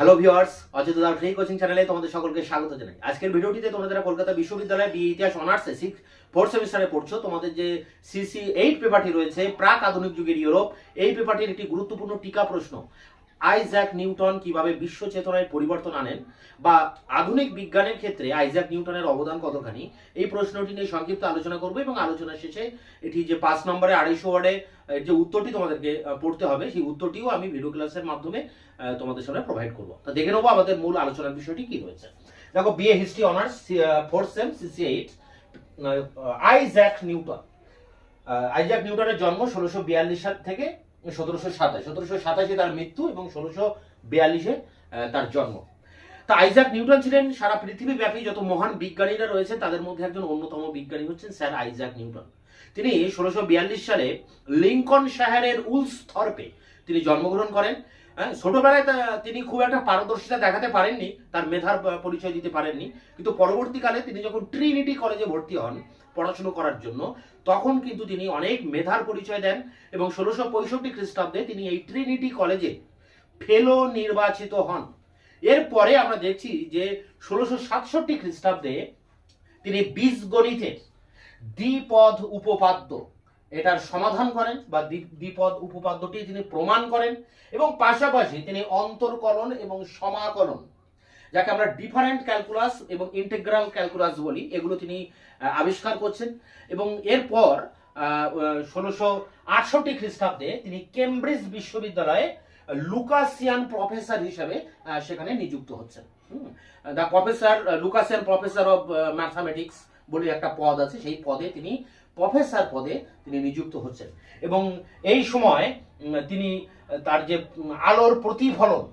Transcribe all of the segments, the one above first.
Hello viewers, অচেতনার free coaching চ্যানেলে তোমাদের সকলকে স্বাগত জানাই। আজকের ভিডিওটিতে তোমরা যারা কলকাতা বিশ্ববিদ্যালয়ে বিএ ইতিহাস অনার্সে 4th সেমিস্টারে পড়ছো, তোমাদের যে সিসি 8 পেপারটি রয়েছে প্রাক আধুনিক যুগের ইউরোপ, এই পেপারটির একটি গুরুত্বপূর্ণ টিকা প্রশ্ন, আইজ্যাক নিউটন কিভাবে বিশ্ব চেতনায় পরিবর্তন আনেন বা আধুনিক বিজ্ঞানের ক্ষেত্রে আইজ্যাক নিউটনের অবদান কতখানি, এই প্রশ্নটি নিয়ে সংক্ষিপ্ত আলোচনা করবো এবং আলোচনা শেষে এটি যে 5 নম্বরে 250 ওয়ার্ডে যে উত্তরটি তোমাদেরকে পড়তে হবে, সেই উত্তরটিও আমি ভিডিও ক্লাসের মাধ্যমে তোমাদের সামনে প্রোভাইড করবো। তো দেখে নেবো আমাদের মূল আলোচনার বিষয়টি কি রয়েছে। দেখো, BA history honours 4th same CC 8, Isaac Newton. Isaac নিউটনের জন্ম 1642 সাল থেকে 1727 তার মৃত্যু এবং 1642 তার জন্ম। তা আইজ্যাক নিউটন ছিলেন সারা পৃথিবী ব্যাপী যত মহান বিজ্ঞানীরা রয়েছে তাদের মধ্যে একজন অন্যতম বিজ্ঞানী হচ্ছেন স্যার আইজ্যাক নিউটন। তিনি 1642 সালে লিঙ্কন শহরের উলসথর্পে তিনি জন্মগ্রহণ করেন। ছোটবেলায় তিনি খুব একটা পারদর্শিতা দেখাতে পারেননি, তার মেধার পরিচয় দিতে পারেননি, কিন্তু পরবর্তীকালে তিনি যখন ট্রিনিটি কলেজে ভর্তি হন পড়াশুনো করার জন্য, তখন কিন্তু তিনি অনেক মেধার পরিচয় দেন এবং 1665 খ্রিস্টাব্দে তিনি এই ট্রিনিটি কলেজে ফেলো নির্বাচিত হন। এরপরে আমরা দেখছি যে 1667 খ্রিস্টাব্দে তিনি বীজগণিতের দ্বিপদ উপপাদ্য এটার সমাধান করেন বা দ্বিপদ উপপাদ্যটি তিনি প্রমাণ করেন এবং পাশাপাশি তিনি অন্তর্কলন এবং সমাকলন, যাকে আমরা ডিফারেন্ট ক্যালকুলাস এবং ইন্টিগ্রাল ক্যালকুলাস বলি, এগুলো তিনি আবিষ্কার করছেন। এবং এরপর 1668 খ্রিস্টাব্দে তিনি কেমব্রিজ বিশ্ববিদ্যালয়ে লুকাসিয়ান প্রফেসর হিসেবে সেখানে নিযুক্ত হচ্ছেন। The professor Lucasian professor of mathematics বলে একটা পদ আছে, সেই পদে তিনি প্রফেসর পদে তিনি নিযুক্ত হচ্ছেন। এবং এই সময় তিনি তার যে আলোর প্রতিফলন,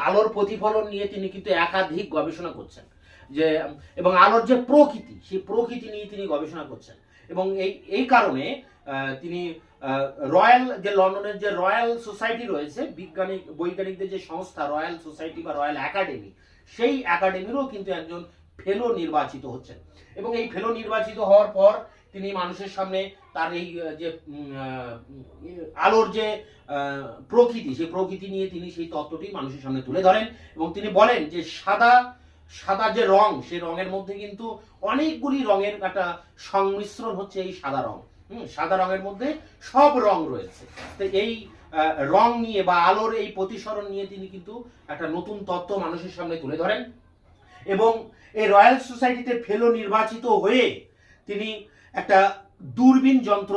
আলোর প্রতিফলন নিয়ে তিনি কিন্তু একাধিক গবেষণা করছেন, যে এবং আলোর যে প্রকৃতি, সেই প্রকৃতি নিয়ে তিনি গবেষণা করছেন। এবং এই কারণে তিনি রয়্যাল যে লন্ডনের যে রয়্যাল সোসাইটি রয়েছে, বৈজ্ঞানিকদের যে সংস্থা রয়্যাল সোসাইটি বা রয়্যাল একাডেমি, সেই একাডেমিরও কিন্তু একজন ফেলো নির্বাচিত হচ্ছেন। এবং এই ফেলো নির্বাচিত হওয়ার পর তিনি মানুষের সামনে তার এই যে আলোর যে প্রকৃতি, সেই প্রকৃতি নিয়ে তিনি সেই তত্ত্বটি মানুষের সামনে তুলে ধরেন এবং তিনি বলেন যে সাদা যে রং, সেই রঙের মধ্যে কিন্তু অনেকগুলি রঙের একটা সংমিশ্রণ হচ্ছে এই সাদা রং। সাদা রঙের মধ্যে সব রং রয়েছে। তো এই রং নিয়ে বা আলোর এই প্রতিসরণ নিয়ে তিনি কিন্তু একটা নতুন তত্ত্ব মানুষের সামনে তুলে ধরেন এবং এই রয়্যাল সোসাইটিতে ফেলো নির্বাচিত হয়ে তিনি একটা দূরবীন যন্ত্র,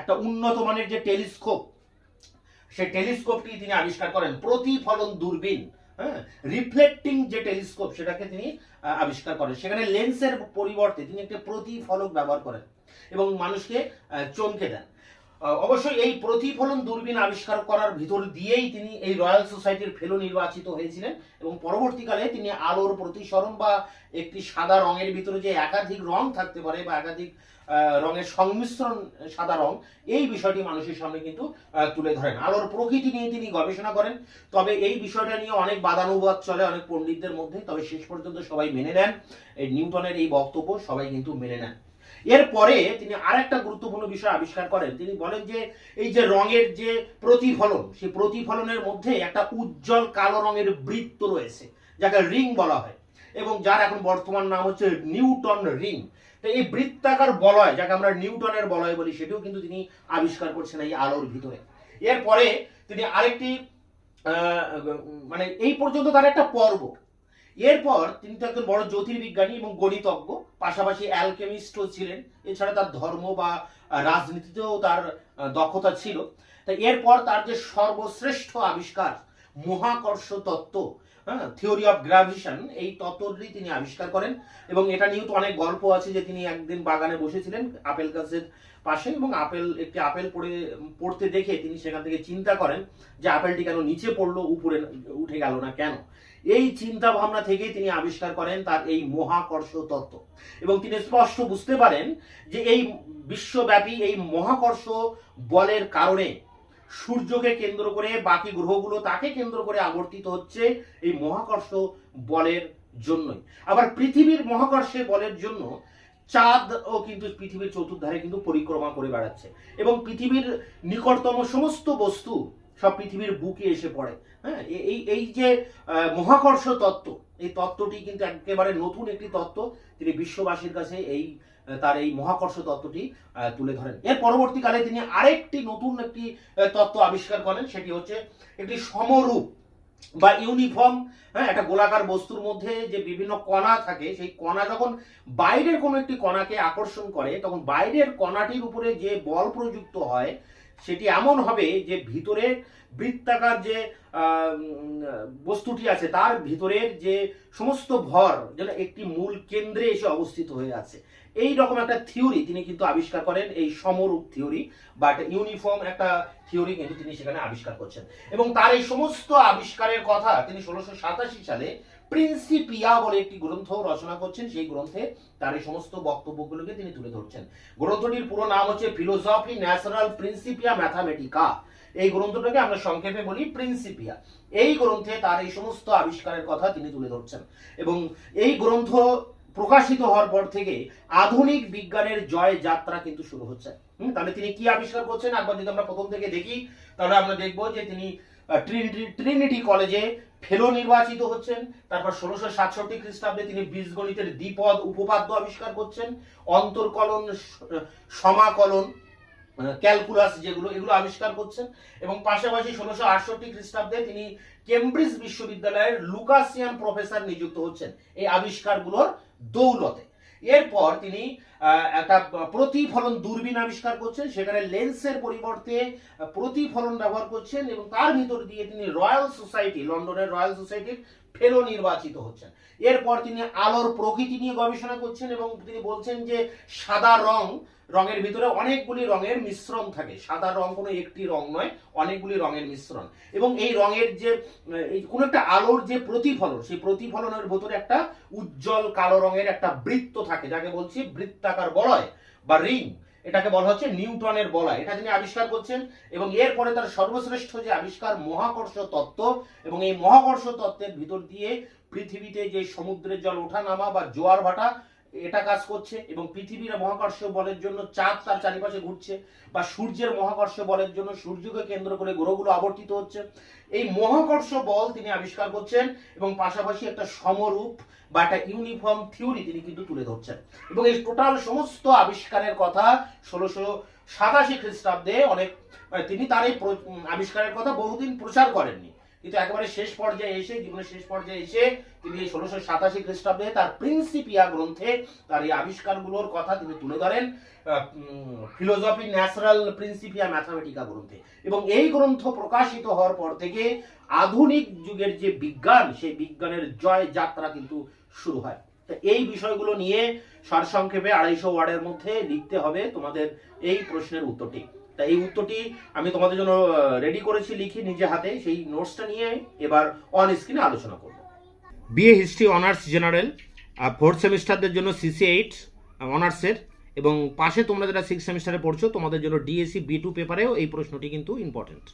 একটা উন্নত মানের যে টেলিস্কোপ, সেই টেলিস্কোপটি তিনি আবিষ্কার করেন, প্রতিফলন দূরবীন, রিফ্লেক্টিং যে টেলিস্কোপ, সেটাকে তিনি আবিষ্কার করেন। সেখানে লেন্সের পরিবর্তে তিনি একটা প্রতিফলক ব্যবহার করেন এবং মানুষকে চমকে দেন। অবশ্যই এই প্রতিফলন দূরবীন আবিষ্কার করার ভিতর দিয়েই তিনি এই রয়্যাল সোসাইটির ফেলো নির্বাচিত হয়েছিলেন এবং পরবর্তীকালে তিনি আলোর প্রতিসরণ বা একটি সাদা রঙের ভিতরে যে একাধিক রং থাকতে পারে বা একাধিক রঙের সংমিশ্রণ সাদা রং, এই বিষয়টি মানুষের সামনে কিন্তু তুলে ধরেন। আলোর প্রকৃতি নিয়ে তিনি গবেষণা করেন। তবে এই বিষয়টা নিয়ে অনেক বাদানুবাদ চলে অনেক পণ্ডিতদের মধ্যে, তবে শেষ পর্যন্ত সবাই মেনে নেন এই নিউটনের এই বক্তব্য, সবাই কিন্তু মেনে নেন। এরপরে তিনি আরেকটা গুরুত্বপূর্ণ বিষয় আবিষ্কার করেন। তিনি বলেন যে এই যে রঙের যে প্রতিফলন, সেই প্রতিফলনের মধ্যে একটা উজ্জ্বল কালো রঙের বৃত্ত রয়েছে, যাকে রিং বলা হয় এবং যার এখন বর্তমান নাম হচ্ছে নিউটন রিং। তো এই বৃত্তাকার বলয়, যাকে আমরা নিউটনের বলয় বলি, সেটিও কিন্তু তিনি আবিষ্কার করছেন এই আলোর ভিতরে। এরপরে তিনি আরেকটি মানে এই পর্যন্ত তার একটা পর্ব। এরপর তিনি তো একজন বড় জ্যোতির্বিজ্ঞানী এবং গণিতজ্ঞ, পাশাপাশি অ্যালকেমিস্টও ছিলেন। এছাড়া তার ধর্ম বা রাজনীতিতেও তার দক্ষতা ছিল। তাই এরপর তার যে সর্বশ্রেষ্ঠ আবিষ্কার মহাকর্ষ তত্ত্ব, থিওরি অফ গ্র্যাভিটেশন, এই তত্ত্বটি তিনি আবিষ্কার করেন। এবং এটা নিয়েও তো অনেক গল্প আছে যে তিনি একদিন বাগানে বসেছিলেন আপেল গাছের পাশে এবং একটি আপেল পড়তে দেখে তিনি সেখান থেকে চিন্তা করেন যে আপেলটি কেন নিচে পড়লো, উপরে উঠে গেল না কেন। এই চিন্তা ভাবনা থেকে তিনি আবিষ্কার করেন তার এই মহাকর্ষ তত্ত্ব এবং তিনি স্পষ্ট বুঝতে পারেন যে এই বিশ্বব্যাপী এই মহাকর্ষ বলের কারণে সূর্যকে কেন্দ্র করে বাকি গ্রহগুলো তাকে কেন্দ্র করে আবর্তিত হচ্ছে এই মহাকর্ষ বলের জন্যই। আবার পৃথিবীর মহাকর্ষে বলের জন্য চাঁদও কিন্তু পৃথিবীর চতুর্ধারে কিন্তু পরিক্রমা করে বেড়াচ্ছে এবং পৃথিবীর নিকটতম সমস্ত বস্তু সব পৃথিবীর বুকে এসে পড়ে। হ্যাঁ, এই এই যে মহাকর্ষ তত্ত্ব, এই তত্ত্বটি কিন্তু একেবারে নতুন একটি তত্ত্ব। তিনি বিশ্ববাসীর কাছে তার এই মহাকর্ষ তত্ত্বটি তুলে ধরেন। এর পরবর্তীকালে তিনি আরেকটি নতুন একটি তত্ত্ব আবিষ্কার করেন, সেটি হচ্ছে একটি সমরূপ বা ইউনিফর্ম। হ্যাঁ, একটা গোলাকার বস্তুর মধ্যে যে বিভিন্ন কণা থাকে, সেই কণা যখন বাইরের কোনো একটি কণাকে আকর্ষণ করে, তখন বাইরের কণাটির উপরে যে বল প্রযুক্ত হয় সেটি এমন হবে যে ভিতরে বৃত্তাকার যে বস্তুটি আছে তার ভিতরের যে সমস্ত ভর যেন একটি মূল কেন্দ্রে এসে অবস্থিত হয়ে আছে। এই রকম একটা থিওরি তিনি কিন্তু আবিষ্কার করেন, এই সমরূপ থিওরি বা একটা ইউনিফর্ম একটা থিওরি কিন্তু তিনি সেখানে আবিষ্কার করছেন। এবং তার এই সমস্ত আবিষ্কারের কথা তিনি 1687 সালে প্রিন্সিপিয়া বলে একটি গ্রন্থ রচনা করছেন। সেই গ্রন্থে তার এই সমস্ত বক্তব্যগুলোকে তিনি তুলে ধরছেন। গ্রন্থটির পুরো নাম হচ্ছে ফিলোসফি ন্যাচারাল প্রিন্সিপিয়া ম্যাথামেটিকা। এই গ্রন্থটাকে আমরা সংক্ষেপে বলি প্রিন্সিপিয়া। এই গ্রন্থে তার এই সমস্ত আবিষ্কারের কথা তিনি তুলে ধরছেন এবং এই গ্রন্থ প্রকাশিত হওয়ার পর থেকে আধুনিক বিজ্ঞানের জয় যাত্রা কিন্তু শুরু হচ্ছে। তাহলে তিনি কি আবিষ্কার করছেন একবার যদি আমরা প্রথম থেকে দেখি, তাহলে আমরা দেখবো যে তিনি ট্রিনিটি কলেজে ফেলো নির্বাচিত হচ্ছেন। তারপর 1667 খ্রিস্টাব্দে তিনি বীজগণিতের দ্বিপদ উপপাদ্য আবিষ্কার করছেন, অন্তর্কলন, সমাকলন, ক্যালকুলাস এগুলো আবিষ্কার করছেন। এবং পাশাপাশি 1668 খ্রিস্টাব্দে তিনি কেমব্রিজ বিশ্ববিদ্যালয়ের লুকাসিয়ান প্রফেসর নিযুক্ত হচ্ছেন এই আবিষ্কারগুলোর দৌলতে। এরপর তিনি একটা প্রতিফলন দূরবীন আবিষ্কার করছেন, সেখানে লেন্সের পরিবর্তে প্রতিফলন ব্যবহার করছেন এবং তার ভিতর দিয়ে তিনি রয়্যাল সোসাইটি, লন্ডনের রয়্যাল সোসাইটির ফেলো নির্বাচিত হচ্ছেন। এরপর তিনি আলোর প্রকৃতি নিয়ে গবেষণা করছেন এবং তিনি বলছেন যে সাদা রঙের ভিতরে অনেকগুলি রঙের মিশ্রণ থাকে। সাদা রং কোনো একটি রং নয়, অনেকগুলি রঙের মিশ্রণ। এবং এই রঙের যে কোনো একটা আলোর যে প্রতিফলন, সেই প্রতিফলনের ভিতরে একটা উজ্জ্বল কালো রঙের একটা বৃত্ত থাকে, যাকে বলছি বৃত্তাকার বলয় বা রিং। এটাকে বলা হচ্ছে নিউটনের বলয়। এটা তিনি আবিষ্কার করছেন। এবং এরপরে তার সর্বশ্রেষ্ঠ যে আবিষ্কার মহাকর্ষ তত্ত্ব, এবং এই মহাকর্ষ তত্ত্বের ভিতর দিয়ে পৃথিবীতে যে সমুদ্রের জল ওঠানামা বা জোয়ার ভাটা এটা কাজ করছে, এবং পৃথিবীর মহাকর্ষ বলের জন্য চাঁদ তার চারিপাশে ঘুরছে, বা সূর্যের মহাকর্ষ বলের জন্য সূর্যকে কেন্দ্র করে গ্রহগুলো আবর্তিত হচ্ছে। এই মহাকর্ষ বল তিনি আবিষ্কার করছেন এবং পাশাপাশি একটা সমরূপ বা একটা ইউনিফর্ম থিওরি তিনি কিন্তু তুলে ধরছেন। এবং এই টোটাল সমস্ত আবিষ্কারের কথা 1687 খ্রিস্টাব্দে তিনি তার এই আবিষ্কারের কথা বহুদিন প্রচার করেননি, কিন্তু একেবারে জীবনের শেষ পর্যায়ে এসে তিনি 1687 খ্রিস্টাব্দে তার প্রিন্সিপিয়া গ্রন্থে তার এই আবিষ্কারগুলোর কথা তিনি তুলে ধরেন ফিলোসফি ন্যাচারাল প্রিন্সিপিয়া ম্যাথামেটিকা গ্রন্থে। এবং এই গ্রন্থ প্রকাশিত হওয়ার পর থেকে আধুনিক যুগের যে বিজ্ঞান, সেই বিজ্ঞানের জয় যাত্রা কিন্তু শুরু হয়। তো এই বিষয়গুলো নিয়ে সারসংক্ষেপে 250 ওয়ার্ডের মধ্যে লিখতে হবে তোমাদের এই প্রশ্নের উত্তরটি। এই উত্তরটি আমি তোমাদের জন্য রেডি করেছি, লিখি নিজে হাতে। সেই নোটসটা নিয়ে এবার অন স্ক্রিনে আলোচনা করব। BA history honours general 4th সেমিস্টারদের জন্য CC8 অনার্সের, এবং পাশে তোমরা যারা 6th সেমিস্টারে পড়ছো তোমাদের জন্য DSC B2 পেপারেও এই প্রশ্নটি কিন্তু ইম্পর্টেন্ট।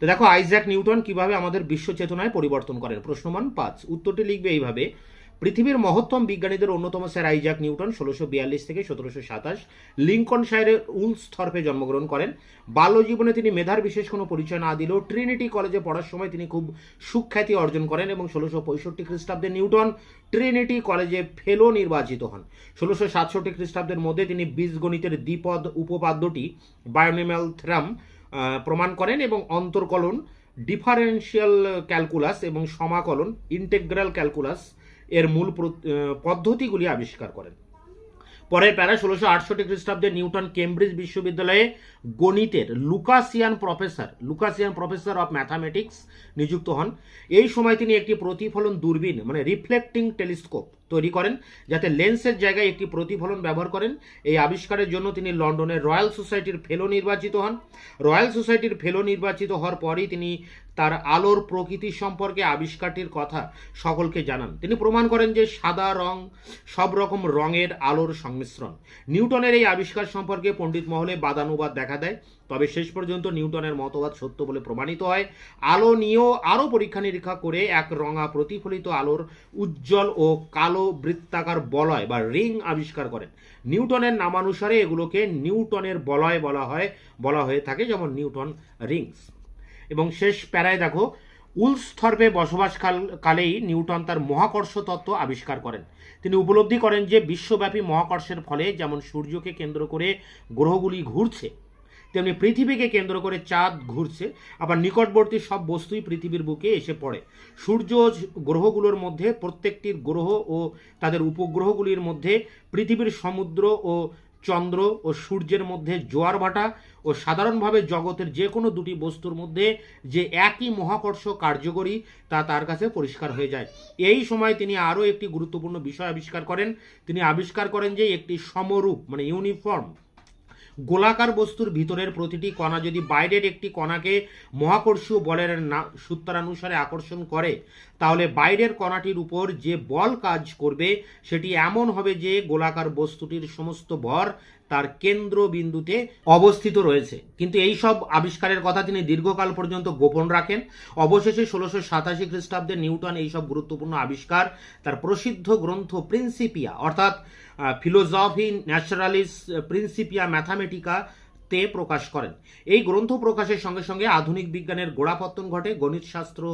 তো দেখো, আইজ্যাক নিউটন কিভাবে আমাদের বিশ্ব চেতনায় পরিবর্তন করেন। প্রশ্নমান 5। উত্তরটি লিখবে এইভাবে: পৃথিবীর মহত্তম বিজ্ঞানীদের অন্যতম স্যার আইজ্যাক নিউটন 1642 থেকে 1727 লিঙ্কনশায়ারের উলসথর্পে জন্মগ্রহণ করেন। বাল্যজীবনে তিনি মেধার বিশেষ কোনো পরিচয় না দিলেও ট্রিনিটি কলেজে পড়ার সময় তিনি খুব সুখ্যাতি অর্জন করেন এবং 1665 খ্রিস্টাব্দে নিউটন ট্রিনিটি কলেজে ফেলো নির্বাচিত হন। 1667 খ্রিস্টাব্দের মধ্যে তিনি বীজগণিতের দ্বিপদ উপপাদ্যটি বায়োনিমাল থ্রাম প্রমাণ করেন এবং অন্তর্কলন, ডিফারেন্সিয়াল ক্যালকুলাস এবং সমাকলন, ইন্টেগ্রাল ক্যালকুলাস এর মূল পদ্ধতিগুলি আবিষ্কার করেন। পরের প্যারা 1668 খ্রিস্টাব্দে নিউটন কেমব্রিজ বিশ্ববিদ্যালয়ে গণিতের লুকাসিয়ান প্রফেসর অফ ম্যাথামেটিক্স নিযুক্ত হন। এই সময় তিনি একটি প্রতিফলন দূরবীন মানে রিফ্লেক্টিং টেলিস্কোপ তৈরি করেন, যাতে লেন্সের জায়গায় একটি প্রতিফলন ব্যবহার করেন। এই আবিষ্কারের জন্য তিনি লন্ডনের রয়্যাল সোসাইটির ফেলো নির্বাচিত হন। রয়্যাল সোসাইটির ফেলো নির্বাচিত হওয়ার পরই তিনি তার আলোর প্রকৃতি সম্পর্কে আবিষ্কারটির কথা সকলকে জানান। তিনি প্রমাণ করেন যে সাদা রং সব রকম রঙের আলোর সংমিশ্রণ। নিউটনের এই আবিষ্কার সম্পর্কে পণ্ডিত মহলে বাদানুবাদ দেখা দেয়, তবে শেষ পর্যন্ত নিউটনের মতবাদ সত্য বলে প্রমাণিত হয়। আলো নিয়েও আরও পরীক্ষা নিরীক্ষা করে এক রঙা প্রতিফলিত আলোর উজ্জ্বল ও কালো বৃত্তাকার বলয় বা রিং আবিষ্কার করেন। নিউটনের নামানুসারে এগুলোকে নিউটনের বলয় বলা হয়ে থাকে, যেমন নিউটন রিংস। এবং শেষ প্যারায় দেখো, উলস্থর্পে বসবাসকালেই নিউটন তার মহাকর্ষ তত্ত্ব আবিষ্কার করেন। তিনি উপলব্ধি করেন যে বিশ্বব্যাপী মহাকর্ষের ফলে যেমন সূর্যকে কেন্দ্র করে গ্রহগুলি ঘুরছে, তেমনি পৃথিবীকে কেন্দ্র করে চাঁদ ঘুরছে, আবার নিকটবর্তী সব বস্তুই পৃথিবীর বুকে এসে পড়ে। সূর্য গ্রহগুলোর মধ্যে প্রত্যেকটির গ্রহ ও তাদের উপগ্রহগুলির মধ্যে পৃথিবীর সমুদ্র ও চন্দ্র ও সূর্যের মধ্যে জোয়ার ভাটা ও সাধারণভাবে জগতের যে কোনো দুটি বস্তুর মধ্যে যে একই মহাকর্ষ কার্যকরী তা তার কাছে পরিষ্কার হয়ে যায়। এই সময় তিনি আরও একটি গুরুত্বপূর্ণ বিষয় আবিষ্কার করেন। তিনি আবিষ্কার করেন যে একটি সমরূপ মানে ইউনিফর্ম গোলাকার বস্তুর ভিতরের প্রতিটি কণা যদি বাইরের একটি কণাকে মহাকর্ষীয় বলের সূত্রানুসারে আকর্ষণ করে, তাহলে বাইরের কণাটির উপর যে বল কাজ করবে সেটি এমন হবে যে গোলাকার বস্তুটির সমস্ত ভর তার কেন্দ্রবিন্দুতে অবস্থিত রয়েছে। কিন্তু এই সব আবিষ্কারের কথা তিনি দীর্ঘকাল পর্যন্ত গোপন রাখেন। অবশেষে 1687 খ্রিস্টাব্দে নিউটন এই সব গুরুত্বপূর্ণ আবিষ্কার তার প্রসিদ্ধ গ্রন্থ প্রিন্সিপিয়া অর্থাৎ ফিলোসফি ন্যাচারালিস প্রিন্সিপিয়া ম্যাথামেটিকা তে প্রকাশ করেন। এই গ্রন্থ প্রকাশের সঙ্গে সঙ্গে আধুনিক বিজ্ঞানের গোড়াপত্তন ঘটে। গণিতশাস্ত্র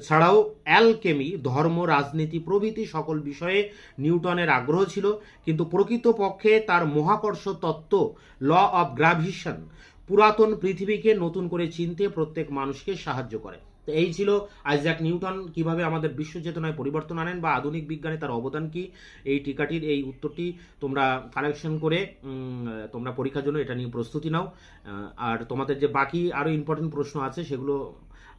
ছাড়াও অ্যালকেমি, ধর্ম, রাজনীতি প্রভৃতি সকল বিষয়ে নিউটনের আগ্রহ ছিল, কিন্তু প্রকৃতপক্ষে তার মহাকর্ষ তত্ত্ব ল অফ গ্র্যাভিটেশন পুরাতন পৃথিবীকে নতুন করে চিনতে প্রত্যেক মানুষকে সাহায্য করে। তো এই ছিল আইজ্যাক নিউটন কিভাবে আমাদের বিশ্ব চেতনায় পরিবর্তন আনেন বা আধুনিক বিজ্ঞানে তার অবদান কি। এই টিকাটির এই উত্তরটি তোমরা কালেকশন করে তোমরা পরীক্ষার জন্য এটা নিয়ে প্রস্তুতি নাও। আর তোমাদের যে বাকি আরও ইম্পর্টেন্ট প্রশ্ন আছে সেগুলো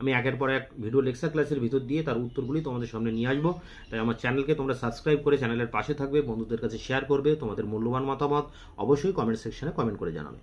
আমি একের পর এক ভিডিও লেকচার ক্লাসের ভিতর দিয়ে তার উত্তরগুলি তোমাদের সামনে নিয়ে আসবো। তাই আমার চ্যানেলকে তোমরা সাবস্ক্রাইব করে চ্যানেলের পাশে থাকবে, বন্ধুদের কাছে শেয়ার করবে, তোমাদের মূল্যবান মতামত অবশ্যই কমেন্ট সেকশনে কমেন্ট করে জানাবে।